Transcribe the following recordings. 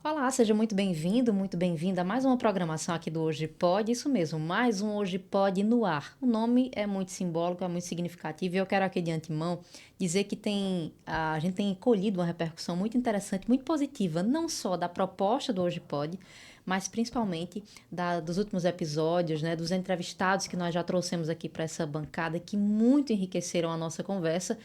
Olá, seja muito bem-vindo, muito bem-vinda a mais uma programação aqui do Hoje Pode, isso mesmo, mais um Hoje Pode no ar. O nome é muito simbólico, é muito significativo e eu quero aqui de antemão dizer que a gente tem colhido uma repercussão muito interessante, muito positiva, não só da proposta do Hoje Pode, mas principalmente dos últimos episódios, né, dos entrevistados que nós já trouxemos aqui para essa bancada, que muito enriqueceram a nossa conversa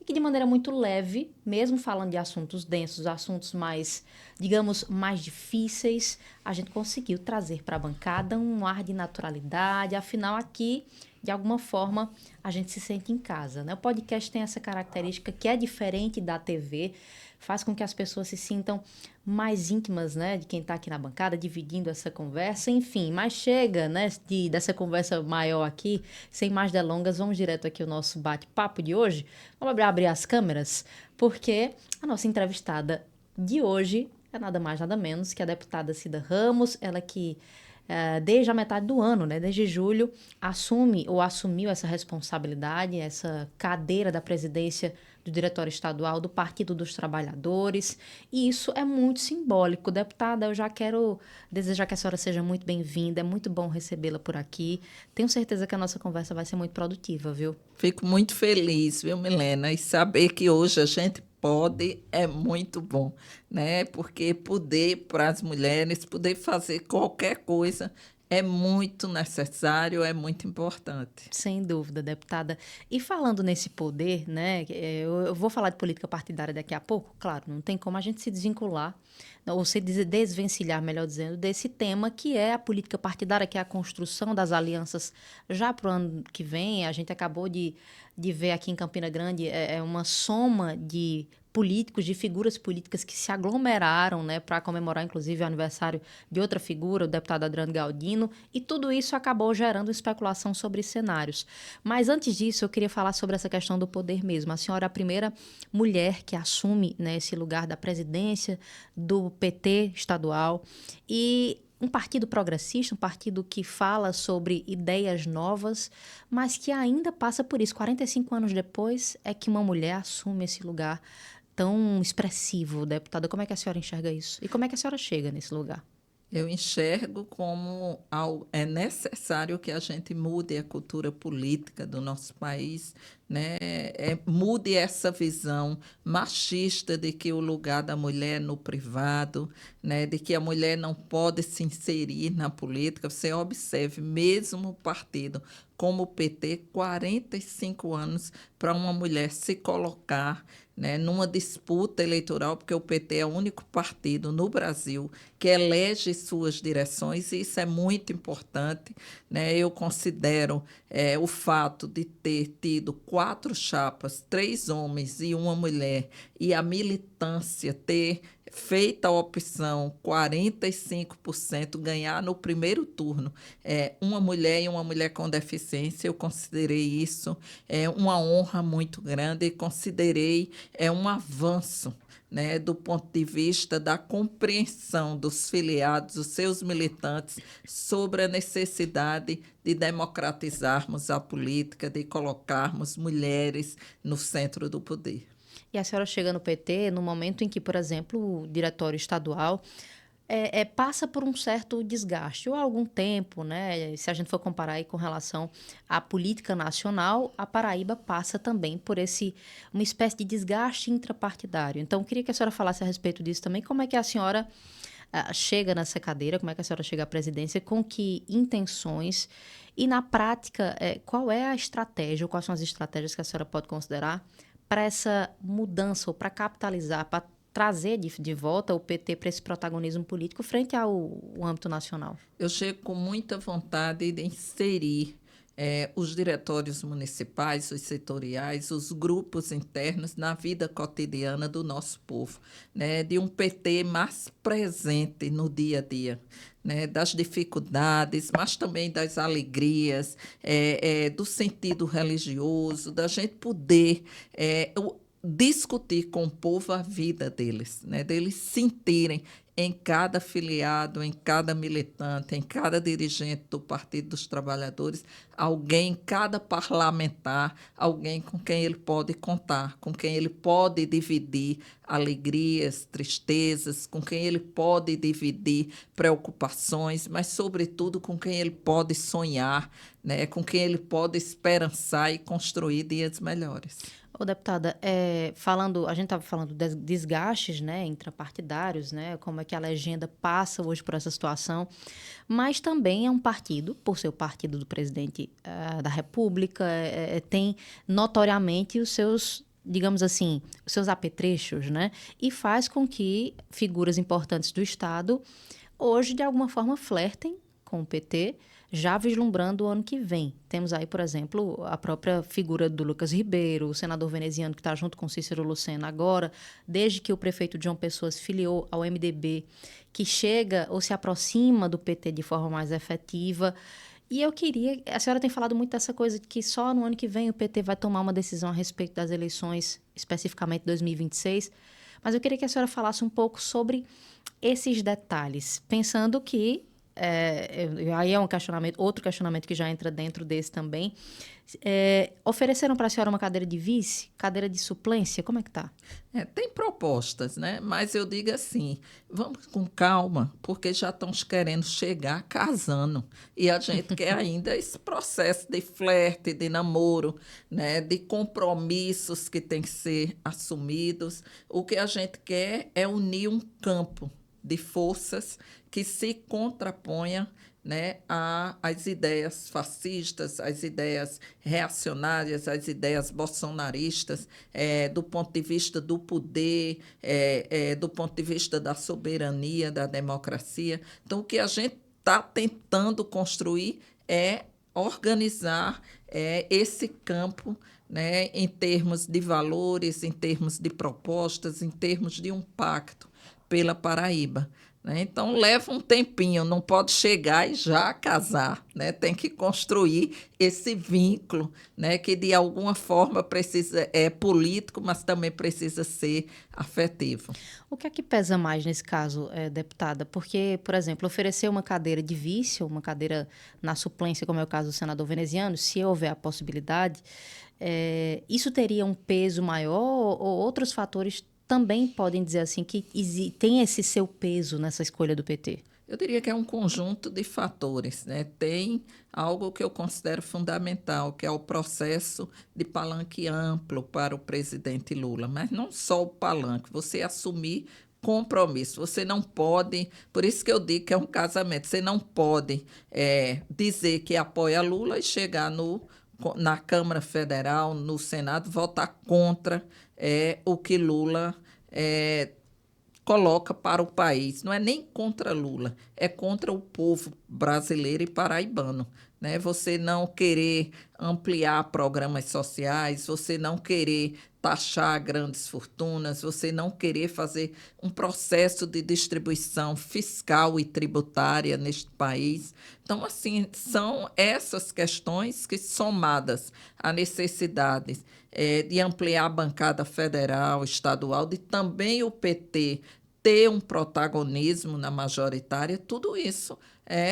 e que de maneira muito leve, mesmo falando de assuntos densos, assuntos mais, digamos, mais difíceis, a gente conseguiu trazer para a bancada um ar de naturalidade. Afinal, aqui, de alguma forma, a gente se sente em casa, né? O podcast tem essa característica que é diferente da TV, faz com que as pessoas se sintam mais íntimas, né, de quem está aqui na bancada, dividindo essa conversa, enfim, mas chega, né, dessa conversa maior aqui, sem mais delongas, vamos direto aqui ao nosso bate-papo de hoje. Vamos abrir as câmeras, porque a nossa entrevistada de hoje é nada mais, nada menos que a deputada Cida Ramos, ela que desde a metade do ano, né, desde julho, assumiu essa responsabilidade, essa cadeira da presidência do Diretório Estadual do Partido dos Trabalhadores, e isso é muito simbólico. Deputada, eu já quero desejar que a senhora seja muito bem-vinda, é muito bom recebê-la por aqui. Tenho certeza que a nossa conversa vai ser muito produtiva, viu? Fico muito feliz, viu, Milena? E saber que hoje a gente pode é muito bom, né? Porque poder para as mulheres, poder fazer qualquer coisa é muito necessário, é muito importante. Sem dúvida, deputada. E falando nesse poder, né? Eu vou falar de política partidária daqui a pouco, claro, não tem como a gente se desvincular, ou se desvencilhar, melhor dizendo, desse tema que é a política partidária, que é a construção das alianças já para o ano que vem. A gente acabou de ver aqui em Campina Grande uma soma de políticos, de figuras políticas que se aglomeraram, né, para comemorar, inclusive, o aniversário de outra figura, o deputado Adriano Galdino, e tudo isso acabou gerando especulação sobre cenários. Mas antes disso, eu queria falar sobre essa questão do poder mesmo. A senhora é a primeira mulher que assume, né, esse lugar da presidência do PT estadual e um partido progressista, um partido que fala sobre ideias novas, mas que ainda passa por isso. 45 anos depois é que uma mulher assume esse lugar tão expressivo, deputada. Como é que a senhora enxerga isso? E como é que a senhora chega nesse lugar? Eu enxergo como é necessário que a gente mude a cultura política do nosso país, né? Mude essa visão machista de que o lugar da mulher é no privado, né? De que a mulher não pode se inserir na política. Você observe, mesmo o partido como o PT, 45 anos para uma mulher se colocar, né, numa disputa eleitoral, porque o PT é o único partido no Brasil que elege suas direções, e isso é muito importante, né? Eu considero o fato de ter tido 4 chapas, 3 homens e uma mulher, e a militância ter feito a opção 45% ganhar no primeiro turno, uma mulher e uma mulher com deficiência. Eu considerei isso uma honra muito grande e considerei um avanço, né, do ponto de vista da compreensão dos filiados, dos seus militantes, sobre a necessidade de democratizarmos a política, de colocarmos mulheres no centro do poder. E a senhora chega no PT no momento em que, por exemplo, o diretório estadual passa por um certo desgaste, ou há algum tempo, né? Se a gente for comparar aí com relação à política nacional, a Paraíba passa também por uma espécie de desgaste intrapartidário. Então, eu queria que a senhora falasse a respeito disso também. Como é que a senhora chega nessa cadeira, como é que a senhora chega à presidência, com que intenções e, na prática, qual é a estratégia, ou quais são as estratégias que a senhora pode considerar para essa mudança, ou para capitalizar, para trazer de volta o PT para esse protagonismo político frente ao âmbito nacional? Eu chego com muita vontade de inserir os diretórios municipais, os setoriais, os grupos internos na vida cotidiana do nosso povo, né? De um PT mais presente no dia a dia, né? Das dificuldades, mas também das alegrias, do sentido religioso, da gente poder discutir com o povo a vida deles, né? Deles sentirem em cada afiliado, em cada militante, em cada dirigente do Partido dos Trabalhadores, alguém, cada parlamentar, alguém com quem ele pode contar, com quem ele pode dividir alegrias, tristezas, com quem ele pode dividir preocupações, mas, sobretudo, com quem ele pode sonhar, né? Com quem ele pode esperançar e construir dias melhores. Ô, deputada, a gente estava falando de desgastes, né, intrapartidários, né, como é que a legenda passa hoje por essa situação, mas também é um partido, por ser o partido do presidente da República, tem notoriamente os seus, digamos assim, os seus apetrechos, né, e faz com que figuras importantes do Estado hoje, de alguma forma, flertem com o PT, já vislumbrando o ano que vem. Temos aí, por exemplo, a própria figura do Lucas Ribeiro, o senador veneziano que está junto com Cícero Lucena agora, desde que o prefeito João Pessoa se filiou ao MDB, que chega ou se aproxima do PT de forma mais efetiva. E eu queria... A senhora tem falado muito dessa coisa de que só no ano que vem o PT vai tomar uma decisão a respeito das eleições, especificamente 2026, mas eu queria que a senhora falasse um pouco sobre esses detalhes, pensando que aí é um questionamento, outro questionamento que já entra dentro desse também. Ofereceram para a senhora uma cadeira de vice, cadeira de suplência, como é que tá? Tem propostas, né? Mas eu digo assim, vamos com calma, porque já estão querendo chegar casando. E a gente quer ainda esse processo de flerte, de namoro, né? De compromissos que têm que ser assumidos. O que a gente quer é unir um campo de forças que se contraponha, né, às ideias fascistas, às ideias reacionárias, às ideias bolsonaristas, do ponto de vista do poder, do ponto de vista da soberania, da democracia. Então, o que a gente está tentando construir é organizar esse campo, né, em termos de valores, em termos de propostas, em termos de um pacto pela Paraíba, né? Então, leva um tempinho, não pode chegar e já casar, né? Tem que construir esse vínculo, né? Que, de alguma forma, é político, mas também precisa ser afetivo. O que é que pesa mais nesse caso, deputada? Porque, por exemplo, oferecer uma cadeira de vice, ou uma cadeira na suplência, como é o caso do senador veneziano, se houver a possibilidade, isso teria um peso maior ou outros fatores também podem dizer assim que tem esse seu peso nessa escolha do PT? Eu diria que é um conjunto de fatores, né? Tem algo que eu considero fundamental, que é o processo de palanque amplo para o presidente Lula, mas não só o palanque, você assumir compromisso. Você não pode, por isso que eu digo que é um casamento, você não pode dizer que apoia Lula e chegar na Câmara Federal, no Senado, votar contra o que Lula coloca para o país. Não é nem contra Lula, é contra o povo brasileiro e paraibano, né? Você não querer ampliar programas sociais, você não querer taxar grandes fortunas, você não querer fazer um processo de distribuição fiscal e tributária neste país. Então, assim, são essas questões que, somadas à necessidade de ampliar a bancada federal, estadual, de também o PT ter um protagonismo na majoritária, tudo isso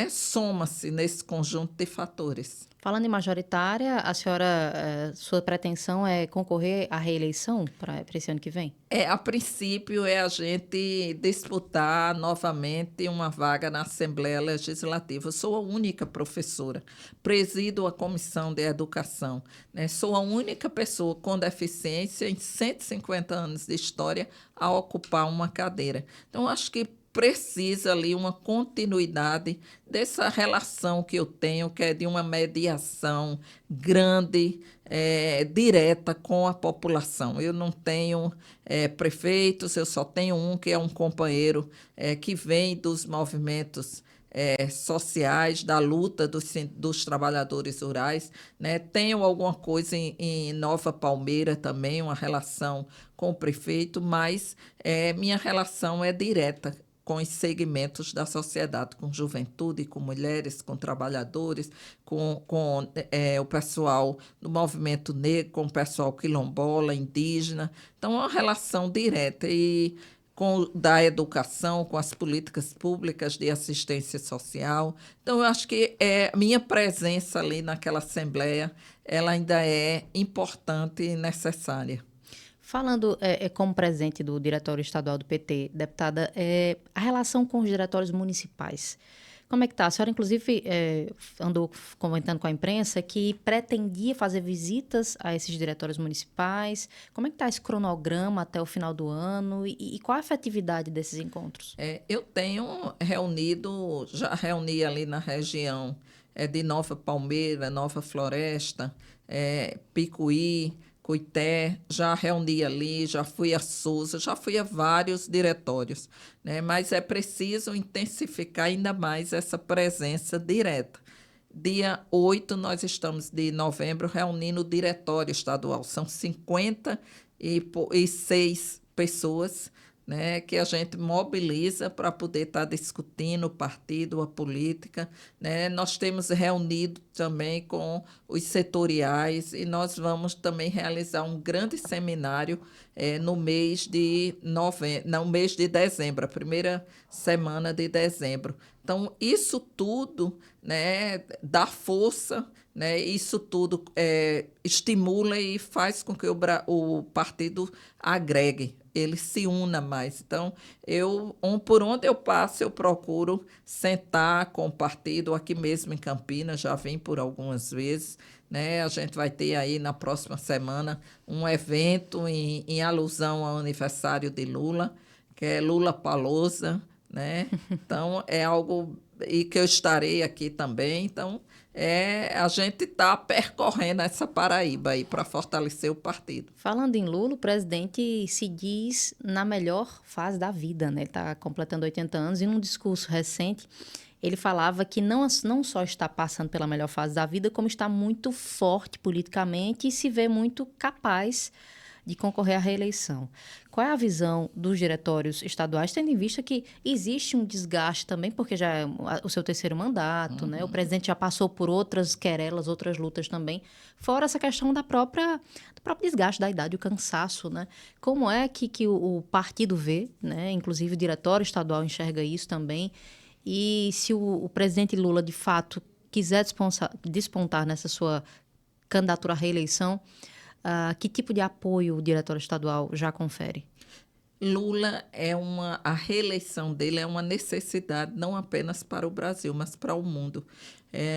soma-se nesse conjunto de fatores. Falando em majoritária, a senhora, sua pretensão é concorrer à reeleição para esse ano que vem? A princípio, é a gente disputar novamente uma vaga na Assembleia Legislativa. Eu sou a única professora, presido a Comissão de Educação, né? Sou a única pessoa com deficiência em 150 anos de história a ocupar uma cadeira. Então, acho que precisa ali uma continuidade dessa relação que eu tenho, que é de uma mediação grande, direta com a população. Eu não tenho prefeitos, eu só tenho um que é um companheiro que vem dos movimentos sociais, da luta dos trabalhadores rurais, né? Tenho alguma coisa em Nova Palmeira também, uma relação com o prefeito, mas minha relação é direta com os segmentos da sociedade, com juventude, com mulheres, com trabalhadores, com o pessoal do movimento negro, com o pessoal quilombola, indígena. Então, é uma relação direta da educação, com as políticas públicas de assistência social. Então, eu acho que a minha presença ali naquela assembleia ela ainda é importante e necessária. Falando como presidente do Diretório Estadual do PT, deputada, a relação com os diretórios municipais, como é que está? A senhora, inclusive, andou comentando com a imprensa que pretendia fazer visitas a esses diretórios municipais. Como é que está esse cronograma até o final do ano e qual a efetividade desses encontros? Eu tenho já reuni ali na região de Nova Palmeira, Nova Floresta, Picuí, Cuité, já reuni ali, já fui a Sousa, já fui a vários diretórios, né? Mas é preciso intensificar ainda mais essa presença direta. Dia 8, nós estamos de novembro reunindo o diretório estadual. São 56 pessoas, né, que a gente mobiliza para poder estar discutindo o partido, a política, né? Nós temos reunido também com os setoriais e nós vamos também realizar um grande seminário no mês de dezembro, a primeira semana de dezembro. Então, isso tudo, né, dá força, né, isso tudo estimula e faz com que o partido agregue, ele se una mais. Então, por onde eu passo, eu procuro sentar com o partido, aqui mesmo em Campinas, já vim por algumas vezes, né? A gente vai ter aí na próxima semana um evento em alusão ao aniversário de Lula, que é Lula Palousa, né? Então, é algo e que eu estarei aqui também. Então, a gente está percorrendo essa Paraíba aí para fortalecer o partido. Falando em Lula, o presidente se diz na melhor fase da vida, né? Ele está completando 80 anos e num discurso recente ele falava que não só está passando pela melhor fase da vida, como está muito forte politicamente e se vê muito capaz de concorrer à reeleição. Qual é a visão dos diretórios estaduais, tendo em vista que existe um desgaste também, porque já é o seu terceiro mandato, né? O presidente já passou por outras querelas, outras lutas também, fora essa questão do próprio desgaste da idade, o cansaço, né? Como é que o partido vê, né? Inclusive o diretório estadual enxerga isso também, e se o presidente Lula, de fato, quiser despontar nessa sua candidatura à reeleição, que tipo de apoio o diretório estadual já confere? Lula a reeleição dele é uma necessidade não apenas para o Brasil, mas para o mundo.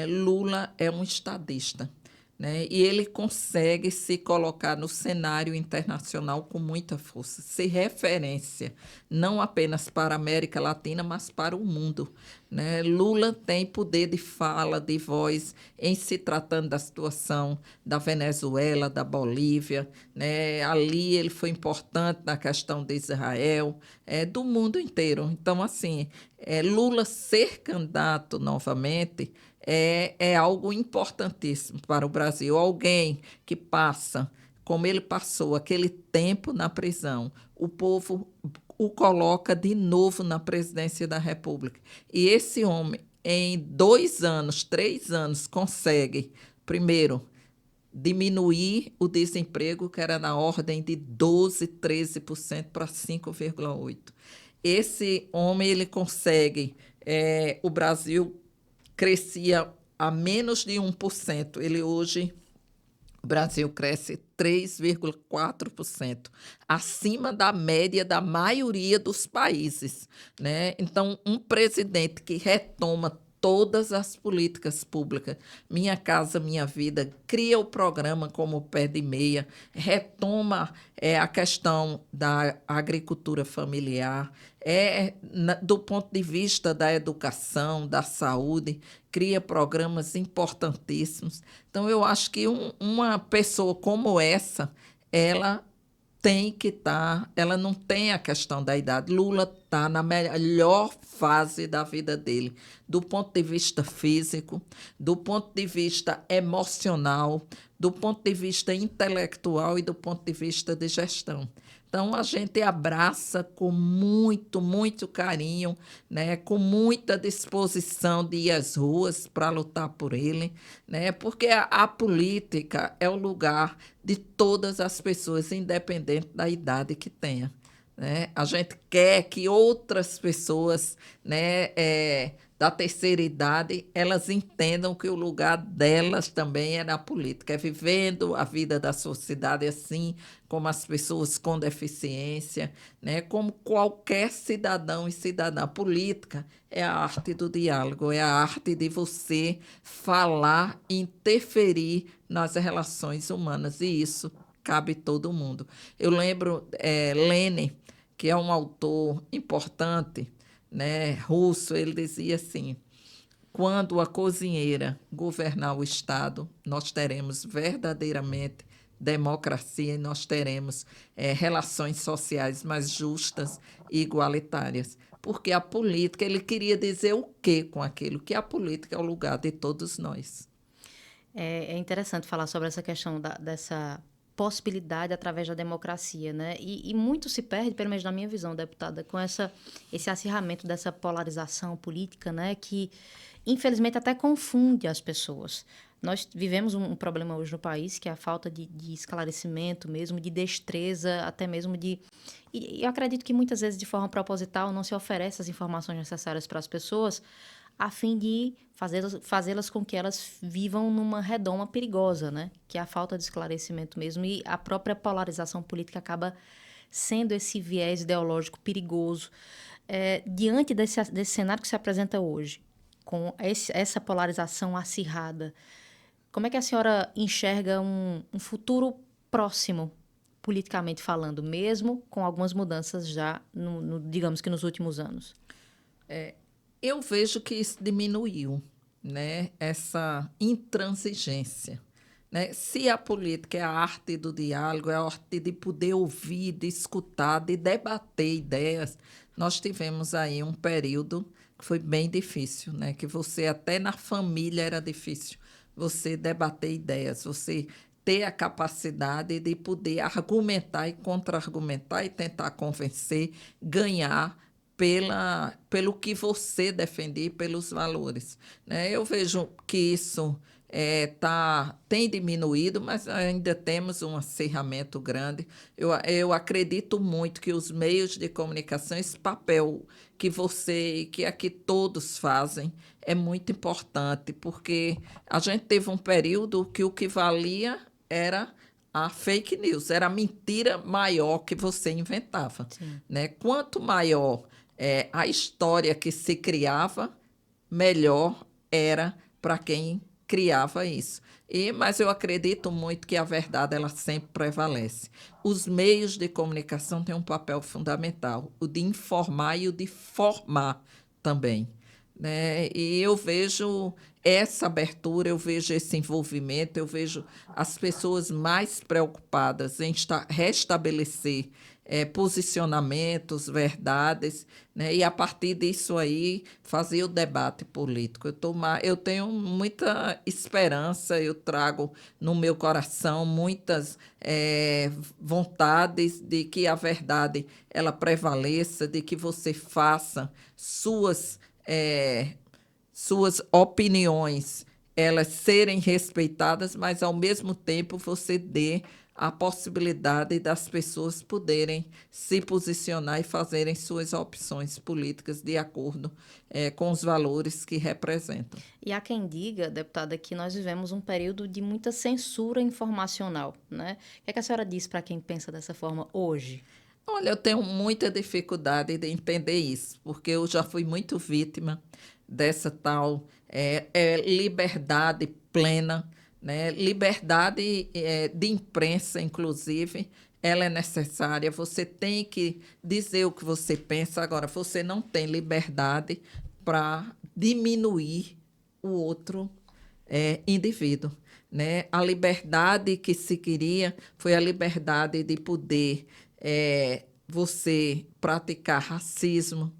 Lula é um estadista, né? E ele consegue se colocar no cenário internacional com muita força, ser referência, não apenas para a América Latina, mas para o mundo, né? Lula tem poder de fala, de voz, em se tratando da situação da Venezuela, da Bolívia, né? Ali ele foi importante na questão de Israel, do mundo inteiro. Então, assim, Lula ser candidato novamente é algo importantíssimo para o Brasil. Alguém que passa, como ele passou, aquele tempo na prisão, o povo o coloca de novo na presidência da República. E esse homem, em 2 anos, 3 anos, consegue, primeiro, diminuir o desemprego, que era na ordem de 12%, 13% para 5,8%. Esse homem ele consegue, o Brasil crescia a menos de 1%. O Brasil cresce 3,4%, acima da média da maioria dos países, né? Então, um presidente que retoma todas as políticas públicas, Minha Casa Minha Vida, cria o programa como Pé de Meia, retoma a questão da agricultura familiar, do ponto de vista da educação, da saúde, cria programas importantíssimos. Então, eu acho que uma pessoa como essa, ela tem que estar, ela não tem a questão da idade. Lula está na melhor fase da vida dele, do ponto de vista físico, do ponto de vista emocional, do ponto de vista intelectual e do ponto de vista de gestão. Então, a gente abraça com muito, muito carinho, né, com muita disposição de ir às ruas para lutar por ele, né, porque a política é o lugar de todas as pessoas, independente da idade que tenha. Né? A gente quer que outras pessoas, né, da terceira idade, elas entendam que o lugar delas também é na política, é vivendo a vida da sociedade assim, como as pessoas com deficiência, né, como qualquer cidadão e cidadã. Política é a arte do diálogo, é a arte de você falar, interferir nas relações humanas, e isso cabe todo mundo. Eu lembro Lenin, que é um autor importante, né, russo, ele dizia assim: quando a cozinheira governar o Estado, nós teremos verdadeiramente democracia e nós teremos relações sociais mais justas e igualitárias. Porque a política, ele queria dizer o quê com aquilo? Que a política é o lugar de todos nós. É interessante falar sobre essa questão dessa possibilidade através da democracia, né? E muito se perde, pelo menos na minha visão, deputada, com esse acirramento dessa polarização política, né? Que, infelizmente, até confunde as pessoas. Nós vivemos um problema hoje no país, que é a falta de esclarecimento mesmo, de destreza, até mesmo de... E eu acredito que muitas vezes, de forma proposital, não se oferece as informações necessárias para as pessoas, a fim de fazê-las com que elas vivam numa redoma perigosa, né? Que é a falta de esclarecimento mesmo. E a própria polarização política acaba sendo esse viés ideológico perigoso. Diante desse cenário que se apresenta hoje, com essa polarização acirrada, como é que a senhora enxerga um futuro próximo, politicamente falando, mesmo com algumas mudanças já, digamos que nos últimos anos? Eu vejo que isso diminuiu, né? Essa intransigência. Né? Se a política é a arte do diálogo, é a arte de poder ouvir, de escutar, de debater ideias, nós tivemos aí um período que foi bem difícil, né? Que você, até na família, era difícil você debater ideias, você ter a capacidade de poder argumentar e contra-argumentar e tentar convencer, ganhar pelo que você defender, pelos valores. Né? Eu vejo que isso tem diminuído, mas ainda temos um acirramento grande. Eu acredito muito que os meios de comunicação, esse papel que você e que aqui todos fazem, é muito importante, porque a gente teve um período que o que valia era a fake news, era a mentira maior que você inventava. Né? Quanto maior a história que se criava, melhor era para quem criava isso. Mas eu acredito muito que a verdade ela sempre prevalece. Os meios de comunicação têm um papel fundamental, o de informar e o de formar também. Né? E eu vejo essa abertura, eu vejo esse envolvimento, eu vejo as pessoas mais preocupadas em restabelecer posicionamentos, verdades, né? E a partir disso aí fazer o debate político. Eu tenho muita esperança, eu trago no meu coração muitas vontades de que a verdade ela prevaleça, de que você faça suas opiniões elas serem respeitadas, mas ao mesmo tempo você dê a possibilidade das pessoas poderem se posicionar e fazerem suas opções políticas de acordo com os valores que representam. E há quem diga, deputada, que nós vivemos um período de muita censura informacional, né? O que é que a senhora diz para quem pensa dessa forma hoje? Olha, eu tenho muita dificuldade de entender isso, porque eu já fui muito vítima dessa tal liberdade plena, né? Liberdade de imprensa, inclusive, ela é necessária. Você tem que dizer o que você pensa. Agora, você não tem liberdade para diminuir o outro indivíduo. Né? A liberdade que se queria foi a liberdade de poder você praticar racismo,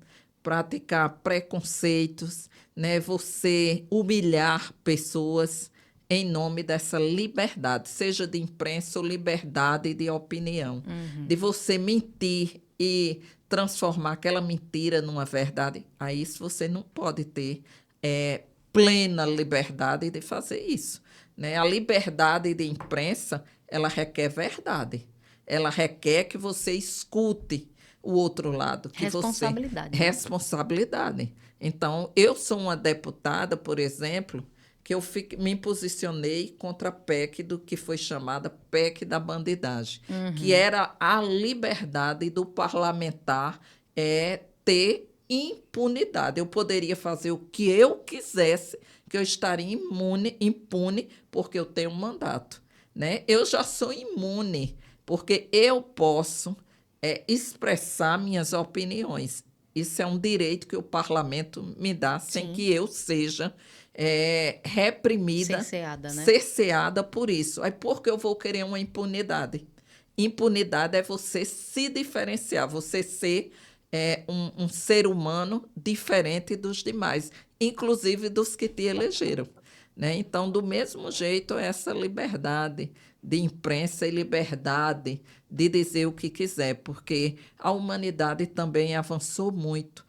praticar preconceitos, né? Você humilhar pessoas em nome dessa liberdade, seja de imprensa ou liberdade de opinião, de você mentir e transformar aquela mentira numa verdade. Aí isso você não pode ter plena liberdade de fazer isso, né? A liberdade de imprensa, ela requer verdade. Ela requer que você escute o outro lado, que você Responsabilidade, né? responsabilidade. Então, eu sou uma deputada, por exemplo, que me posicionei contra a PEC do que foi chamada PEC da bandidagem, que era a liberdade do parlamentar ter impunidade. Eu poderia fazer o que eu quisesse, que eu estaria impune, porque eu tenho um mandato, né? Eu já sou imune, porque eu posso expressar minhas opiniões. Isso é um direito que o parlamento me dá, sem Sim. que eu seja reprimida, Cerceada, né? cerceada por isso. Aí por que eu vou querer uma impunidade? Impunidade é você se diferenciar, você ser um ser humano diferente dos demais, inclusive dos que te elegeram, né? Então, do mesmo jeito, essa liberdade de imprensa e liberdade de dizer o que quiser, porque a humanidade também avançou muito.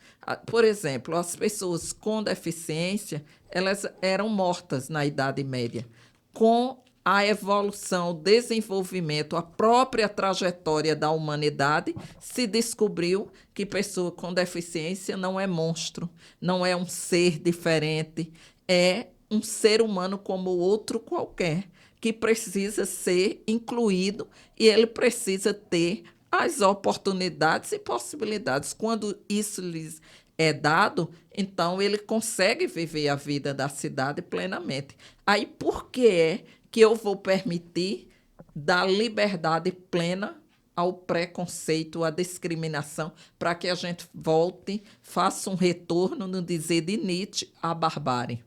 Por exemplo, as pessoas com deficiência, elas eram mortas na Idade Média. Com a evolução, o desenvolvimento, a própria trajetória da humanidade, se descobriu que pessoa com deficiência não é monstro, não é um ser diferente, é um ser humano como outro qualquer, que precisa ser incluído e ele precisa ter as oportunidades e possibilidades. Quando isso lhes é dado, então ele consegue viver a vida da cidade plenamente. Aí por que é que eu vou permitir dar liberdade plena ao preconceito, à discriminação, para que a gente volte, faça um retorno, no dizer de Nietzsche, à barbárie,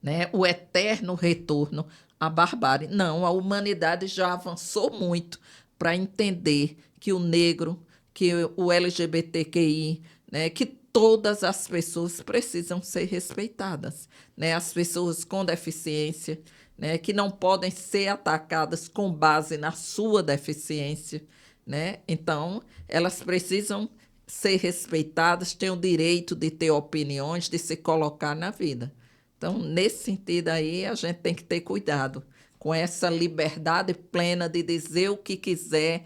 né? O eterno retorno à barbárie. Não, a humanidade já avançou muito para entender que o negro, que o LGBTQI, né, que todas as pessoas precisam ser respeitadas, né? As pessoas com deficiência, né, que não podem ser atacadas com base na sua deficiência, né? Então, elas precisam ser respeitadas, têm o direito de ter opiniões, de se colocar na vida. Então, nesse sentido aí, a gente tem que ter cuidado com essa liberdade plena de dizer o que quiser,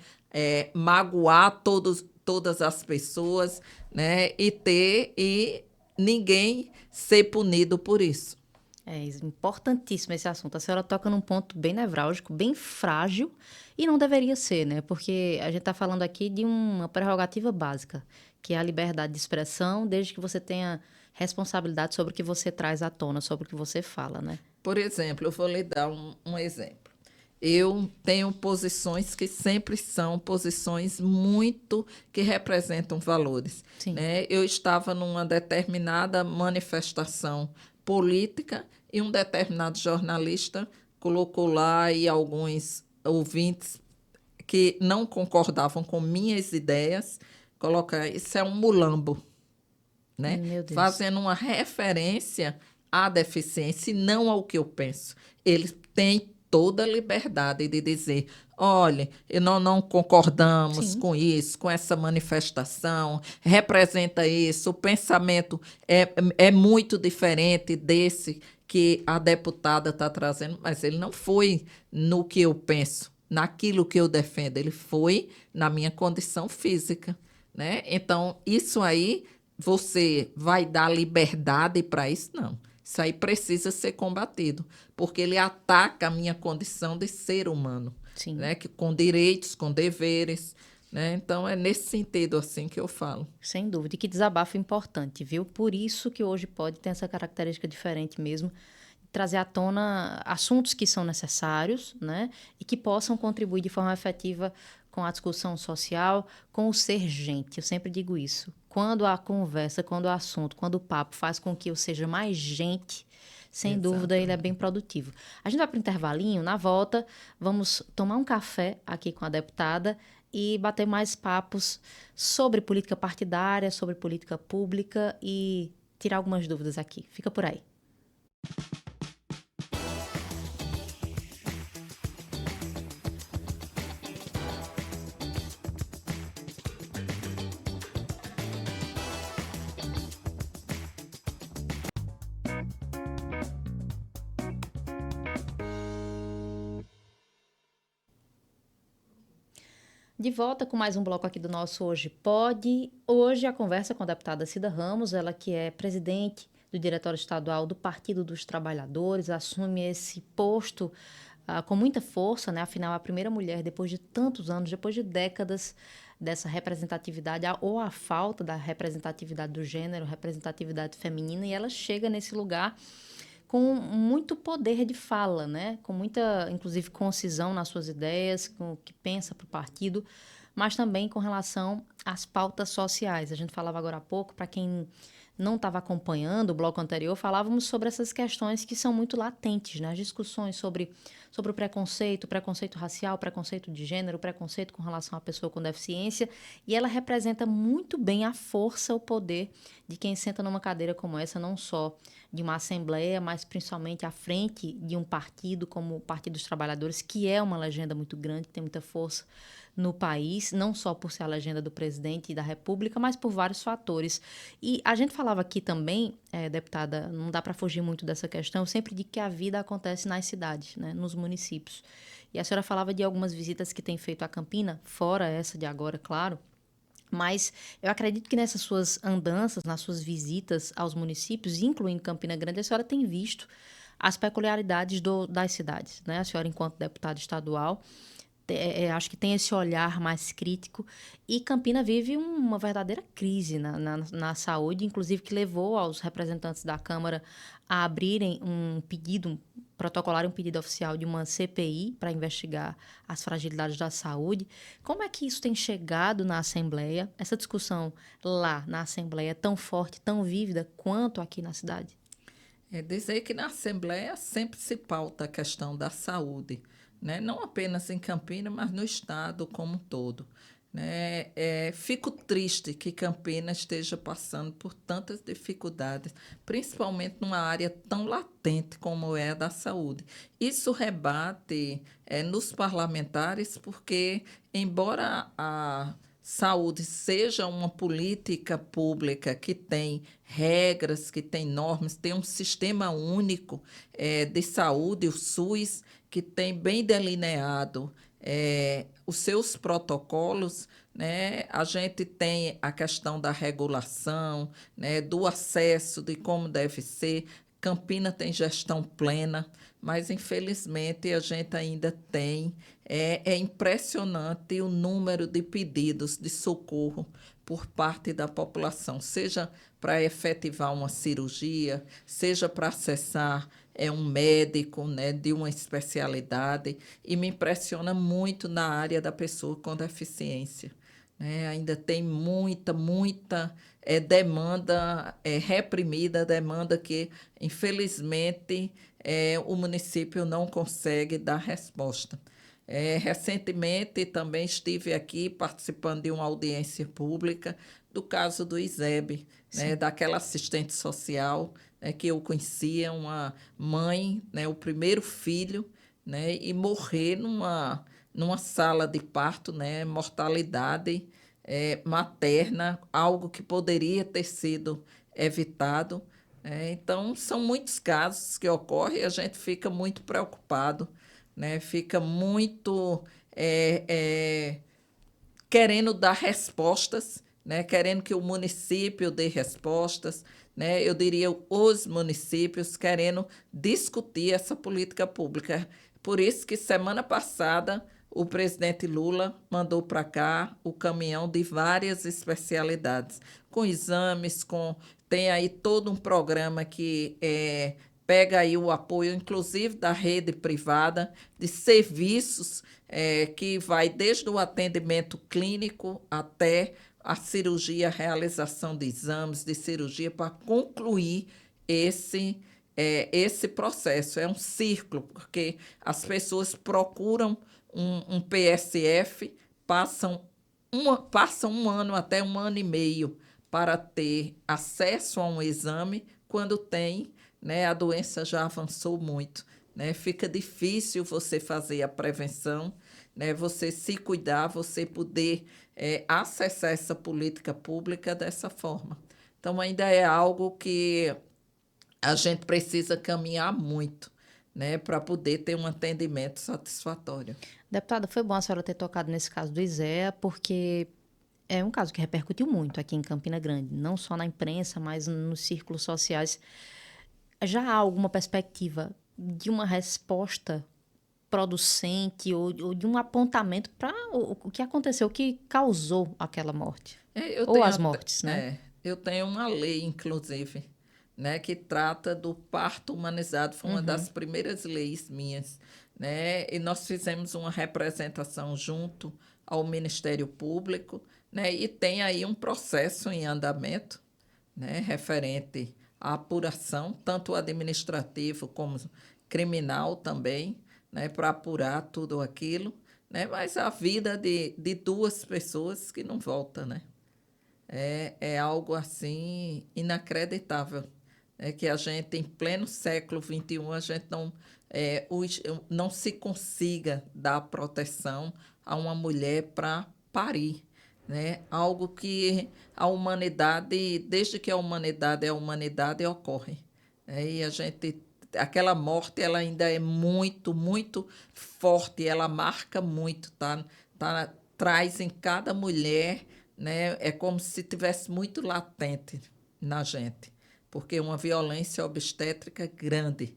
magoar todas as pessoas, né? E ninguém ser punido por isso. É importantíssimo esse assunto. A senhora toca num ponto bem nevrálgico, bem frágil, e não deveria ser, né? Porque a gente está falando aqui de uma prerrogativa básica, que é a liberdade de expressão, desde que você tenha responsabilidade sobre o que você traz à tona, sobre o que você fala, né? Por exemplo, eu vou lhe dar um exemplo. Eu tenho posições que sempre são posições muito que representam valores, Sim. né? Eu estava numa determinada manifestação política e um determinado jornalista colocou lá e alguns ouvintes que não concordavam com minhas ideias, colocar isso é um mulambo, né? Meu Deus. Fazendo uma referência à deficiência e não ao que eu penso. Eles têm toda a liberdade de dizer: olha, nós não concordamos Sim. com isso, com essa manifestação, representa isso, o pensamento é muito diferente desse que a deputada está trazendo, mas ele não foi no que eu penso, naquilo que eu defendo, ele foi na minha condição física, né? Então, isso aí, você vai dar liberdade para isso? Não. Isso aí precisa ser combatido, porque ele ataca a minha condição de ser humano, Sim. né? Com direitos, com deveres, né? Então, é nesse sentido assim que eu falo. Sem dúvida. E que desabafo importante, viu? Por isso que hoje pode ter essa característica diferente mesmo, de trazer à tona assuntos que são necessários, né? E que possam contribuir de forma efetiva com a discussão social, com o ser gente. Eu sempre digo isso. Quando a conversa, quando o assunto, quando o papo faz com que eu seja mais gente, sem dúvida ele é bem produtivo. A gente vai para o intervalinho, na volta, vamos tomar um café aqui com a deputada e bater mais papos sobre política partidária, sobre política pública e tirar algumas dúvidas aqui. Fica por aí. De volta com mais um bloco aqui do nosso Hoje Pode. Hoje a conversa com a deputada Cida Ramos, ela que é presidente do Diretório Estadual do Partido dos Trabalhadores, assume esse posto com muita força, né? Afinal, a primeira mulher, depois de tantos anos, depois de décadas dessa representatividade, ou a falta da representatividade do gênero, representatividade feminina, e ela chega nesse lugar com muito poder de fala, né? Com muita, inclusive, concisão nas suas ideias, com o que pensa para o partido, mas também com relação às pautas sociais. A gente falava agora há pouco, para quem não estava acompanhando o bloco anterior, falávamos sobre essas questões que são muito latentes, né? As discussões sobre o preconceito racial, preconceito de gênero, preconceito com relação à pessoa com deficiência, e ela representa muito bem a força, o poder de quem senta numa cadeira como essa, não só de uma assembleia, mas principalmente à frente de um partido como o Partido dos Trabalhadores, que é uma legenda muito grande, que tem muita força no país, não só por ser a legenda do presidente da República, mas por vários fatores. E a gente falava aqui também, deputada, não dá para fugir muito dessa questão, eu sempre digo que a vida acontece nas cidades, né, nos municípios. E a senhora falava de algumas visitas que tem feito a Campina, fora essa de agora, claro, mas eu acredito que nessas suas andanças, nas suas visitas aos municípios, incluindo Campina Grande, a senhora tem visto as peculiaridades das cidades, né? A senhora, enquanto deputada estadual, acho que tem esse olhar mais crítico, e Campina vive uma verdadeira crise na saúde, inclusive que levou aos representantes da Câmara a abrirem um pedido, protocolarem um pedido oficial de uma CPI para investigar as fragilidades da saúde. Como é que isso tem chegado na Assembleia? Essa discussão lá na Assembleia é tão forte, tão vívida quanto aqui na cidade? É dizer que na Assembleia sempre se pauta a questão da saúde, né? Não apenas em Campinas, mas no Estado como um todo, né? Fico triste que Campinas esteja passando por tantas dificuldades, principalmente numa área tão latente como é a da saúde. Isso rebate nos parlamentares, porque, embora a saúde seja uma política pública que tem regras, que tem normas, tem um sistema único de saúde, o SUS, que tem bem delineado os seus protocolos, né? A gente tem a questão da regulação, né? Do acesso, de como deve ser. Campina tem gestão plena, mas infelizmente a gente ainda tem. É impressionante o número de pedidos de socorro por parte da população, seja para efetivar uma cirurgia, seja para acessar um médico, né, de uma especialidade, e me impressiona muito na área da pessoa com deficiência, né? Ainda tem muita demanda reprimida, demanda que, infelizmente, o município não consegue dar resposta. Recentemente também estive aqui participando de uma audiência pública do caso do ISEB, né, daquela assistente social, né, que eu conhecia, uma mãe, né, o primeiro filho, né, e morrer numa sala de parto, né, mortalidade materna, algo que poderia ter sido evitado. Então, são muitos casos que ocorrem e a gente fica muito preocupado, né? Fica muito querendo dar respostas, né? Querendo que o município dê respostas, né? Eu diria os municípios querendo discutir essa política pública. Por isso que semana passada o presidente Lula mandou para cá o caminhão de várias especialidades, com exames, tem aí todo um programa que pega aí o apoio, inclusive da rede privada, de serviços que vai desde o atendimento clínico até a cirurgia, a realização de exames de cirurgia para concluir esse processo. É um círculo, porque as pessoas procuram um PSF passam um ano até um ano e meio para ter acesso a um exame, quando tem, né, a doença já avançou muito, né? Fica difícil você fazer a prevenção, né, você se cuidar, você poder acessar essa política pública dessa forma. Então, ainda é algo que a gente precisa caminhar muito, né, para poder ter um atendimento satisfatório. Deputada, foi bom a senhora ter tocado nesse caso do ISEA, porque é um caso que repercutiu muito aqui em Campina Grande, não só na imprensa, mas nos círculos sociais. Já há alguma perspectiva de uma resposta producente ou de um apontamento para o que aconteceu, o que causou aquela morte? Eu Ou tenho as mortes, né? eu tenho uma lei, inclusive, né, que trata do parto humanizado. Foi uma das primeiras leis minhas, né? E nós fizemos uma representação junto ao Ministério Público, né? E tem aí um processo em andamento, né, referente à apuração, tanto administrativo como criminal também, né, para apurar tudo aquilo, né? Mas a vida de duas pessoas que não volta, né? É algo assim inacreditável. É que a gente, em pleno século XXI, a gente não se consiga dar proteção a uma mulher para parir, né? Algo que a humanidade, desde que a humanidade é a humanidade, ocorre. E a gente, aquela morte, ela ainda é muito, muito forte, ela marca muito, traz em cada mulher, né? É como se tivesse muito latente na gente, porque é uma violência obstétrica grande,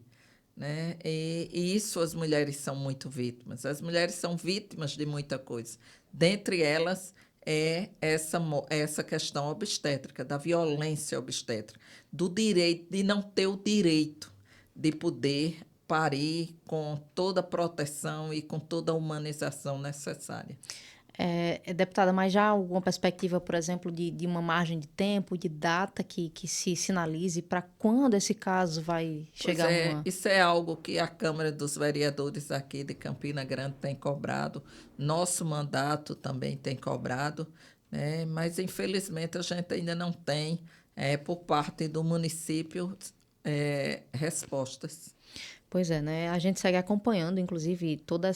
né? E isso as mulheres são muito vítimas. As mulheres são vítimas de muita coisa. Dentre elas é essa questão obstétrica, da violência obstétrica, do direito, de não ter o direito de poder parir com toda a proteção e com toda a humanização necessária. Deputada, mas já há alguma perspectiva, por exemplo, de uma margem de tempo, de data que se sinalize para quando esse caso vai Pois chegar a é, uma... isso é algo que a Câmara dos Vereadores aqui de Campina Grande tem cobrado, nosso mandato também tem cobrado, né? Mas infelizmente a gente ainda não tem, por parte do município, respostas. Pois é, né? A gente segue acompanhando, inclusive, toda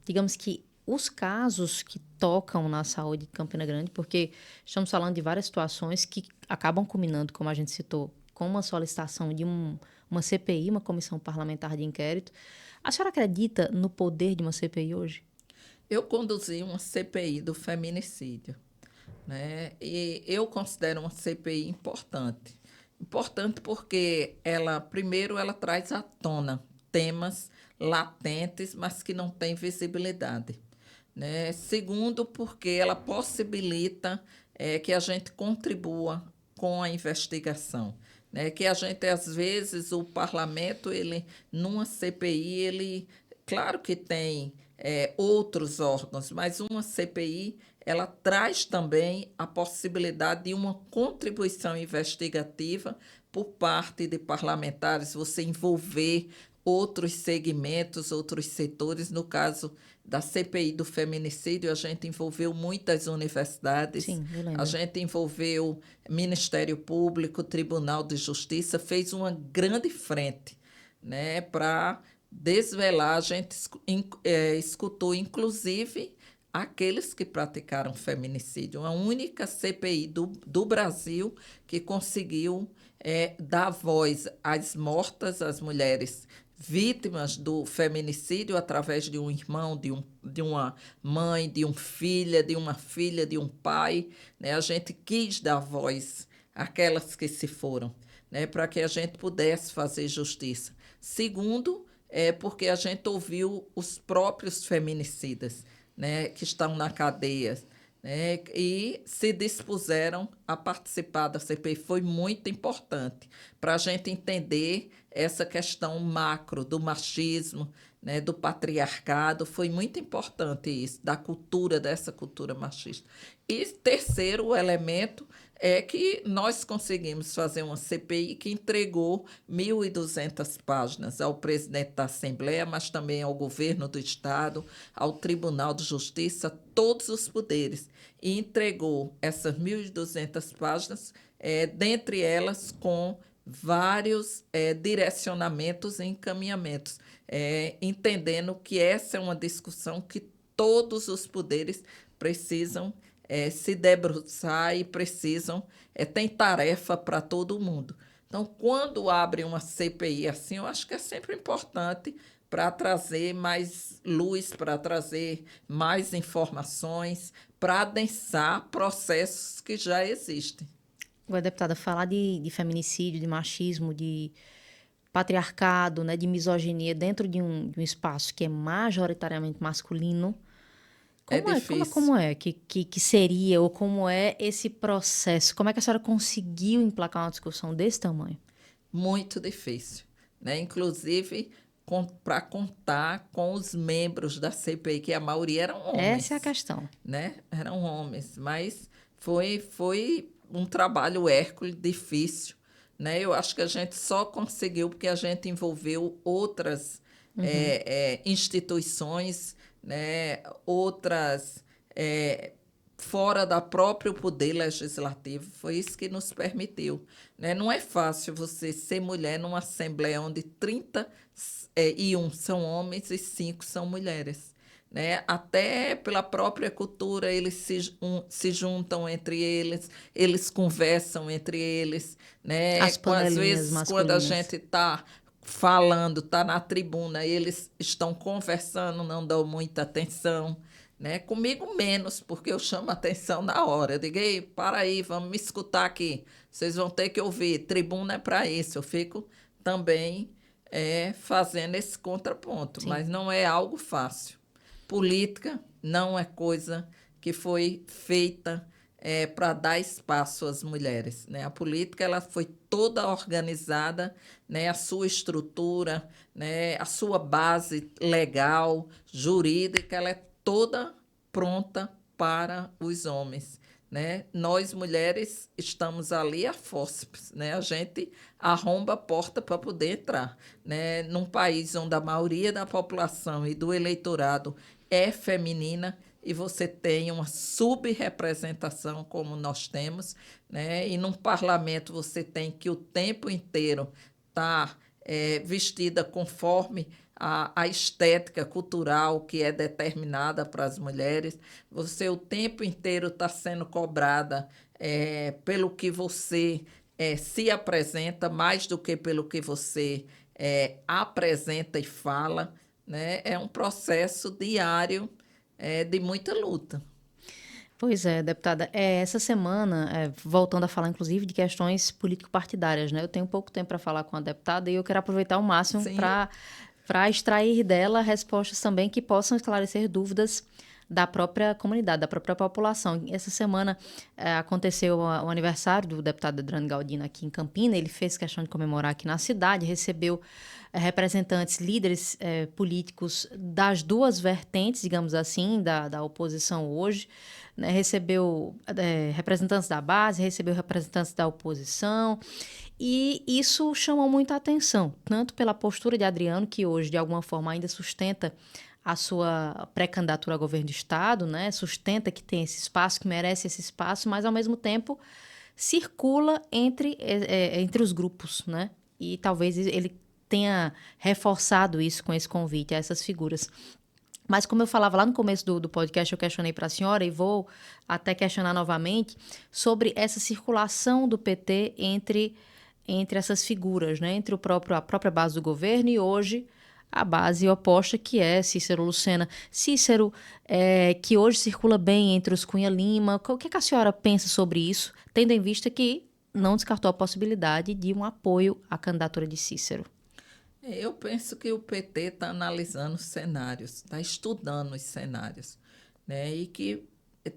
digamos que os casos que tocam na saúde de Campina Grande, porque estamos falando de várias situações que acabam culminando, como a gente citou, com uma solicitação de uma CPI, uma comissão parlamentar de inquérito. A senhora acredita no poder de uma CPI hoje? Eu conduzi uma CPI do feminicídio, né? E eu considero uma CPI importante. Importante porque primeiro, ela traz à tona temas latentes, mas que não têm visibilidade, né? Segundo, porque ela possibilita que a gente contribua com a investigação, né? Que a gente, às vezes, o parlamento, ele, numa CPI, ele, claro que tem outros órgãos, mas uma CPI, ela traz também a possibilidade de uma contribuição investigativa por parte de parlamentares, você envolver outros segmentos, outros setores. No caso da CPI do feminicídio, a gente envolveu muitas universidades, Sim, eu a lembro. gente envolveu Ministério Público, Tribunal de Justiça, fez uma grande frente, né, para desvelar. A gente escutou, inclusive, aqueles que praticaram feminicídio. A única CPI do Brasil que conseguiu dar voz às mortas, às mulheres vítimas do feminicídio, através de um irmão, de uma mãe, de uma filha, de um pai, né? A gente quis dar voz àquelas que se foram, né? Para que a gente pudesse fazer justiça. Segundo, porque a gente ouviu os próprios feminicidas, né, que estão na cadeia, né, e se dispuseram a participar da CPI. Foi muito importante para a gente entender essa questão macro do machismo, né, do patriarcado. Foi muito importante isso, dessa cultura machista. E terceiro elemento é que nós conseguimos fazer uma CPI que entregou 1.200 páginas ao presidente da Assembleia, mas também ao governo do Estado, ao Tribunal de Justiça, todos os poderes, e entregou essas 1.200 páginas, dentre elas com vários direcionamentos e encaminhamentos, entendendo que essa é uma discussão que todos os poderes precisam se debruçar e precisam, tem tarefa para todo mundo. Então, quando abre uma CPI assim, eu acho que é sempre importante para trazer mais luz, para trazer mais informações, para adensar processos que já existem. Agora, deputada, falar de feminicídio, de machismo, de patriarcado, né, de misoginia dentro de um espaço que é majoritariamente masculino, É difícil. como é que seria, ou como é esse processo? Como é que a senhora conseguiu emplacar uma discussão desse tamanho? Muito difícil, né? Inclusive para contar com os membros da CPI, que a maioria eram Essa é a homens, questão. né? Eram homens, mas foi um trabalho hércules difícil, né? Eu acho que a gente só conseguiu porque a gente envolveu outras instituições, né? Outras fora da próprio poder legislativo. Foi isso que nos permitiu, né? Não é fácil você ser mulher numa assembleia onde 31 são homens e 5 são mulheres, né? Até pela própria cultura, eles se juntam entre eles, eles conversam entre eles, né? As Às panelinhas vezes, quando a masculinas. gente está falando, está na tribuna, eles estão conversando, não dão muita atenção, né? Comigo menos, porque eu chamo a atenção na hora. Eu digo, ei, para aí, vamos me escutar aqui. Vocês vão ter que ouvir. Tribuna é para isso. Eu fico também fazendo esse contraponto, Sim. mas não é algo fácil. Política não é coisa que foi feita para dar espaço às mulheres, né? A política ela foi toda organizada, né? A sua estrutura, né? A sua base legal, jurídica, ela é toda pronta para os homens, né? Nós mulheres estamos ali a fórceps, né? A gente arromba a porta para poder entrar, né? Num país onde a maioria da população e do eleitorado é feminina e você tem uma subrepresentação como nós temos, né? E num parlamento você tem que o tempo inteiro estar vestida conforme a estética cultural que é determinada para as mulheres. Você o tempo inteiro está sendo cobrada pelo que você se apresenta, mais do que pelo que você apresenta e fala, né? É um processo diário de muita luta. Pois é, deputada. Essa semana, voltando a falar, inclusive, de questões político-partidárias, né? Eu tenho pouco tempo para falar com a deputada e eu quero aproveitar ao máximo Sim, para extrair dela respostas também que possam esclarecer dúvidas da própria comunidade, da própria população. Essa semana aconteceu o aniversário do deputado Adrano Galdino aqui em Campina. Ele fez questão de comemorar aqui na cidade, recebeu representantes, líderes políticos das duas vertentes, digamos assim, da oposição hoje, né? Recebeu representantes da base, recebeu representantes da oposição, e isso chamou muita atenção, tanto pela postura de Adriano, que hoje, de alguma forma, ainda sustenta a sua pré-candidatura ao governo do Estado, né? Sustenta que tem esse espaço, que merece esse espaço, mas, ao mesmo tempo, circula entre os grupos, né? E talvez ele tenha reforçado isso com esse convite a essas figuras. Mas, como eu falava lá no começo do podcast, eu questionei para a senhora e vou até questionar novamente sobre essa circulação do PT entre essas figuras, né? Entre a própria base do governo e hoje a base oposta, que é Cícero Lucena. Cícero, que hoje circula bem entre os Cunha Lima. O que a senhora pensa sobre isso, tendo em vista que não descartou a possibilidade de um apoio à candidatura de Cícero? Eu penso que o PT está analisando os cenários, está estudando os cenários, né? E que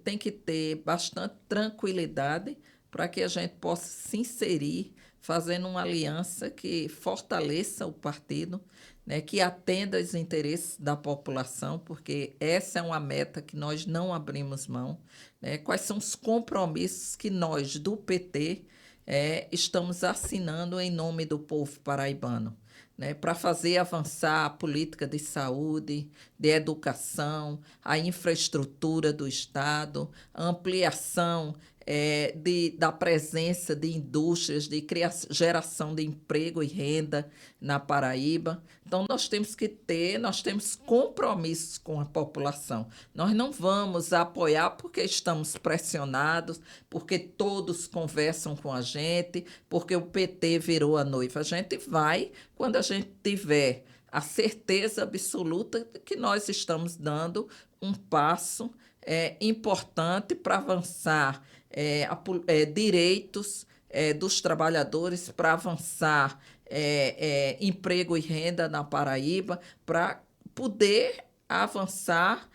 tem que ter bastante tranquilidade para que a gente possa se inserir, fazendo uma aliança que fortaleça o partido, né, que atenda aos interesses da população, porque essa é uma meta que nós não abrimos mão, né? Quais são os compromissos que nós, do PT, estamos assinando em nome do povo paraibano, né, para fazer avançar a política de saúde, de educação, a infraestrutura do Estado, a ampliação da presença de indústrias, de geração de emprego e renda na Paraíba. Então, nós temos compromissos com a população. Nós não vamos apoiar porque estamos pressionados, porque todos conversam com a gente, porque o PT virou a noiva. A gente vai quando a gente tiver a certeza absoluta de que nós estamos dando um passo importante para avançar direitos dos trabalhadores, para avançar emprego e renda na Paraíba, para poder avançar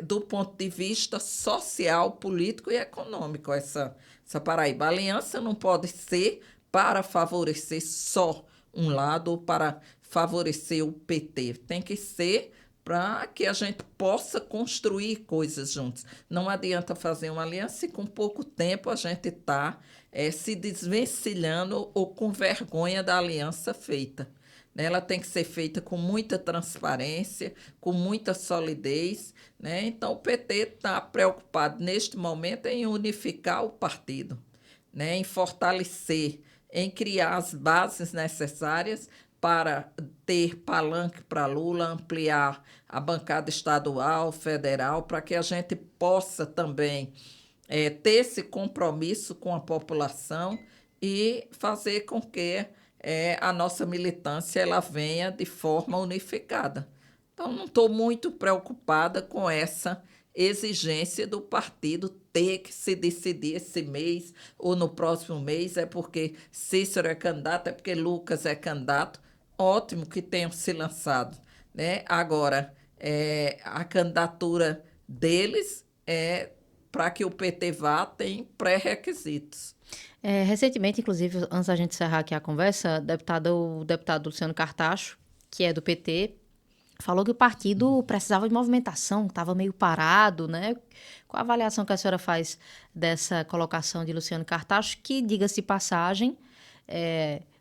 do ponto de vista social, político e econômico essa Paraíba. A aliança não pode ser para favorecer só um lado ou para favorecer o PT. Tem que ser para que a gente possa construir coisas juntos. Não adianta fazer uma aliança e com pouco tempo a gente está se desvencilhando ou com vergonha da aliança feita. Ela tem que ser feita com muita transparência, com muita solidez, né? Então, o PT está preocupado, neste momento, em unificar o partido, né? Em fortalecer, em criar as bases necessárias para ter palanque para Lula, ampliar a bancada estadual, federal, para que a gente possa também ter esse compromisso com a população e fazer com que a nossa militância ela venha de forma unificada. Então, não estou muito preocupada com essa exigência do partido ter que se decidir esse mês ou no próximo mês, é porque Cícero é candidato, é porque Lucas é candidato. Ótimo que tenham se lançado, né? Agora, a candidatura deles para que o PT vá tem pré-requisitos. Recentemente, inclusive, antes da gente encerrar aqui a conversa, o deputado Luciano Cartacho, que é do PT, falou que o partido precisava de movimentação, estava meio parado, né? Qual a avaliação que a senhora faz dessa colocação de Luciano Cartacho, que, diga-se de passagem,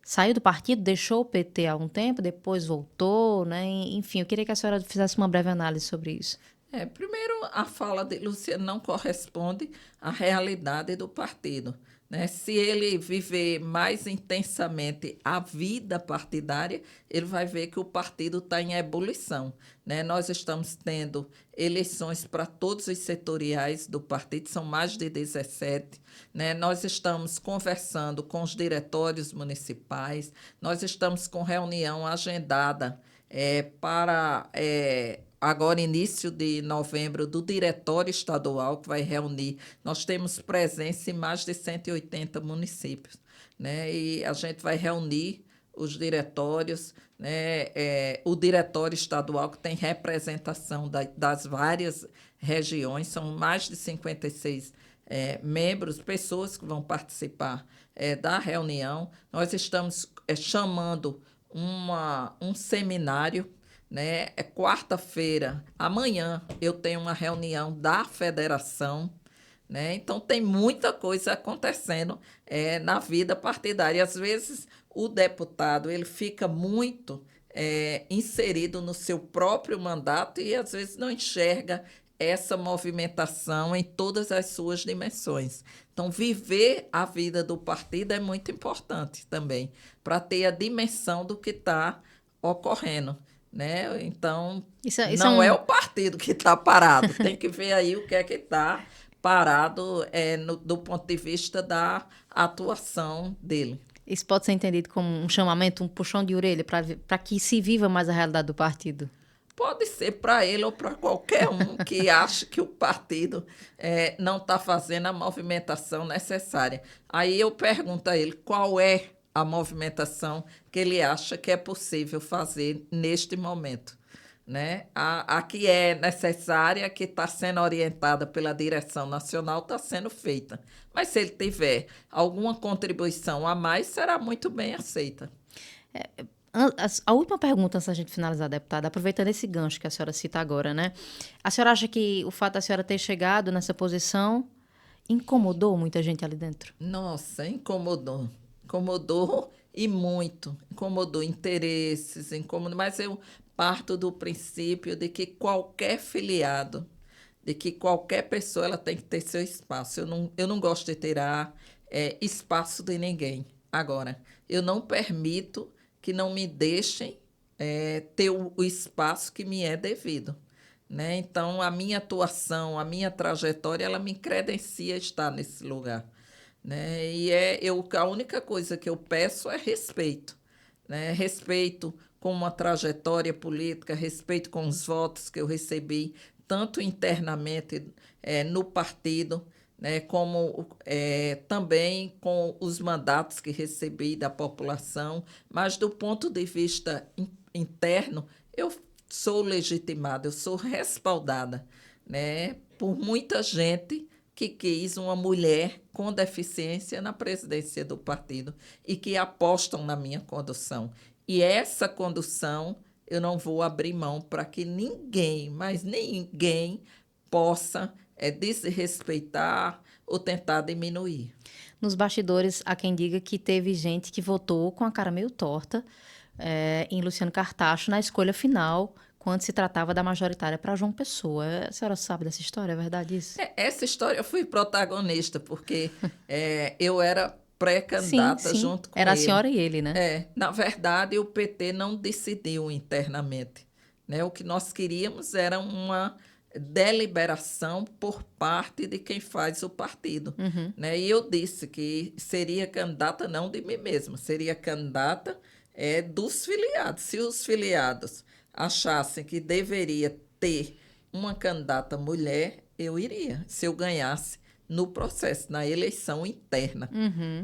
saiu do partido, deixou o PT há um tempo, depois voltou, né? Enfim, eu queria que a senhora fizesse uma breve análise sobre isso. Primeiro, a fala de Luciano não corresponde à realidade do partido, né? Se ele viver mais intensamente a vida partidária, ele vai ver que o partido está em ebulição, né? Nós estamos tendo eleições para todos os setoriais do partido, são mais de 17, né? Nós estamos conversando com os diretórios municipais, nós estamos com reunião agendada para agora, início de novembro, do Diretório Estadual, que vai reunir. Nós temos presença em mais de 180 municípios, né? E a gente vai reunir os diretórios, né? O Diretório Estadual, que tem representação das várias regiões, são mais de 56 membros, pessoas que vão participar da reunião. Nós estamos chamando um seminário, né? Quarta-feira, amanhã, eu tenho uma reunião da federação, né? Então, tem muita coisa acontecendo na vida partidária. Às vezes, o deputado ele fica muito inserido no seu próprio mandato e, às vezes, não enxerga essa movimentação em todas as suas dimensões. Então, viver a vida do partido é muito importante também, para ter a dimensão do que está ocorrendo, né? Então, não é o partido que está parado, tem que ver aí o que é que está parado do ponto de vista da atuação dele. Isso pode ser entendido como um chamamento, um puxão de orelha para que se viva mais a realidade do partido? Pode ser para ele ou para qualquer um que ache que o partido não está fazendo a movimentação necessária. Aí eu pergunto a ele qual é a movimentação que ele acha que é possível fazer neste momento, né? A que é necessária, que está sendo orientada pela direção nacional, está sendo feita. Mas se ele tiver alguma contribuição a mais, será muito bem aceita. A última pergunta, antes da gente finalizar, deputada, aproveitando esse gancho que a senhora cita agora, né? A senhora acha que o fato da senhora ter chegado nessa posição incomodou muita gente ali dentro? Nossa, incomodou. Incomodou e muito. Incomodou interesses, incomodou. Mas eu parto do princípio de que qualquer filiado, de que qualquer pessoa ela tem que ter seu espaço. Eu não gosto de tirar espaço de ninguém. Agora, eu não permito que não me deixem ter o espaço que me é devido. Né? Então, a minha atuação, a minha trajetória, ela me credencia a estar nesse lugar. Né? A única coisa que eu peço é respeito. Né? Respeito com uma trajetória política, respeito com os votos que eu recebi, tanto internamente no partido, né, como também com os mandatos que recebi da população, mas do ponto de vista interno, eu sou legitimada, eu sou respaldada, né, por muita gente que quis uma mulher com deficiência na presidência do partido e que apostam na minha condução. E essa condução eu não vou abrir mão para que ninguém, mas ninguém, possa desrespeitar ou tentar diminuir. Nos bastidores, há quem diga que teve gente que votou com a cara meio torta em Luciano Cartacho na escolha final, quando se tratava da majoritária para João Pessoa. A senhora sabe dessa história, é verdade isso? Essa história eu fui protagonista, porque eu era Sim, pré-candidata sim. junto com Era a ele. senhora e ele, né? Na verdade, o PT não decidiu internamente. Né? O que nós queríamos era uma deliberação por parte de quem faz o partido. Né? E eu disse que seria candidata não de mim mesma, seria candidata dos filiados. Se os filiados achassem que deveria ter uma candidata mulher, eu iria, se eu ganhasse no processo, na eleição interna.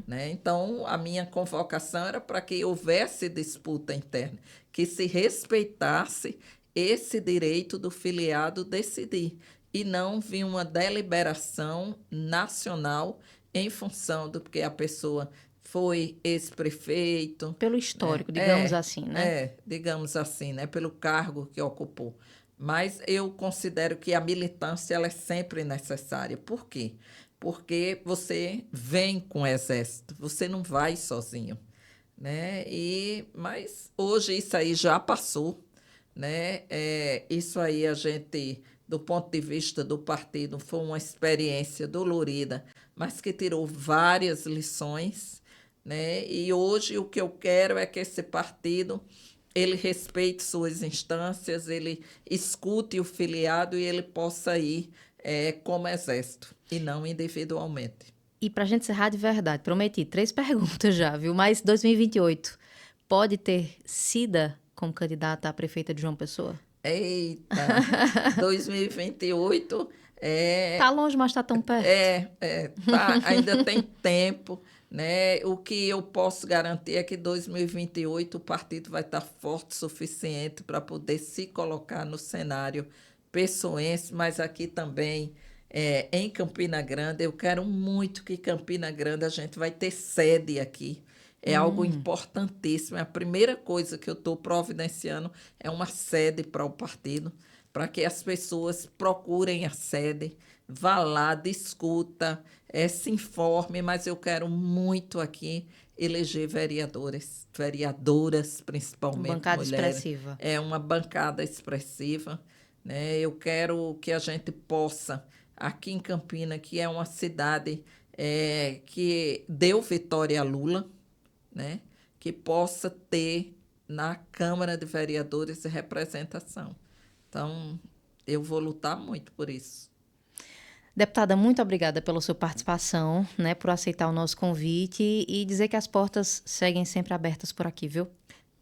Né? Então, a minha convocação era para que houvesse disputa interna, que se respeitasse esse direito do filiado decidir, e não vir uma deliberação nacional em função do que a pessoa foi ex-prefeito. Pelo histórico, digamos assim, né? Digamos assim, né? Pelo cargo que ocupou. Mas eu considero que a militância ela é sempre necessária. Por quê? Porque você vem com o exército, você não vai sozinho. Né? Mas hoje isso aí já passou. Né? Isso aí a gente, do ponto de vista do partido, foi uma experiência dolorida, mas que tirou várias lições. Né? E hoje o que eu quero é que esse partido ele respeite suas instâncias, ele escute o filiado e ele possa ir como exército e não individualmente. E para a gente encerrar de verdade, prometi 3 perguntas já, viu? Mas 2028 pode ter Cida como candidata a prefeita de João Pessoa? Eita, 2028 Tá longe, mas tá tão perto. ainda tem tempo. Né? O que eu posso garantir é que 2028 o partido vai estar forte o suficiente para poder se colocar no cenário pessoense, mas aqui também em Campina Grande. Eu quero muito que Campina Grande a gente vai ter sede aqui. É algo importantíssimo. A primeira coisa que eu estou providenciando é uma sede para o partido, para que as pessoas procurem a sede, vá lá, discuta, se informe, mas eu quero muito aqui eleger vereadores, vereadoras, principalmente Bancada mulheres. expressiva. É uma bancada expressiva. Né? Eu quero que a gente possa, aqui em Campina, que é uma cidade que deu vitória a Lula, né? Que possa ter na Câmara de Vereadores representação. Então, eu vou lutar muito por isso. Deputada, muito obrigada pela sua participação, né, por aceitar o nosso convite e dizer que as portas seguem sempre abertas por aqui, viu?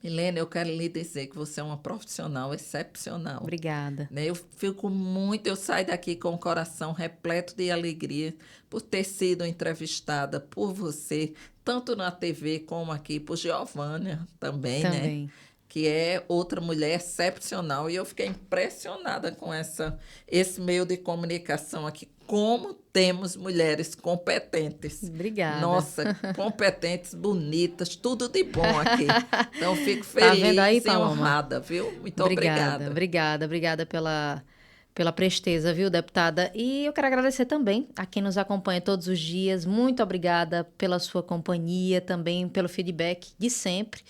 Milena, eu quero lhe dizer que você é uma profissional excepcional. Obrigada. Né? Eu saio daqui com o coração repleto de alegria por ter sido entrevistada por você, tanto na TV como aqui, por Giovânia também, né? Que é outra mulher excepcional. E eu fiquei impressionada com esse meio de comunicação aqui, como temos mulheres competentes. Obrigada. Nossa, competentes, bonitas, tudo de bom aqui. Então, fico Tá feliz vendo aí, e Paloma? honrada, viu? Muito obrigada. Obrigada pela presteza, viu, deputada? E eu quero agradecer também a quem nos acompanha todos os dias. Muito obrigada pela sua companhia, também pelo feedback de sempre.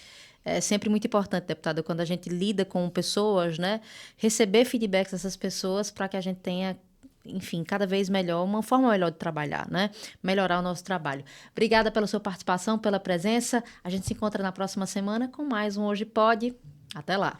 É sempre muito importante, deputada, quando a gente lida com pessoas, né? Receber feedbacks dessas pessoas para que a gente tenha, enfim, cada vez melhor, uma forma melhor de trabalhar, né? Melhorar o nosso trabalho. Obrigada pela sua participação, pela presença. A gente se encontra na próxima semana com mais um Hoje Pode. Até lá.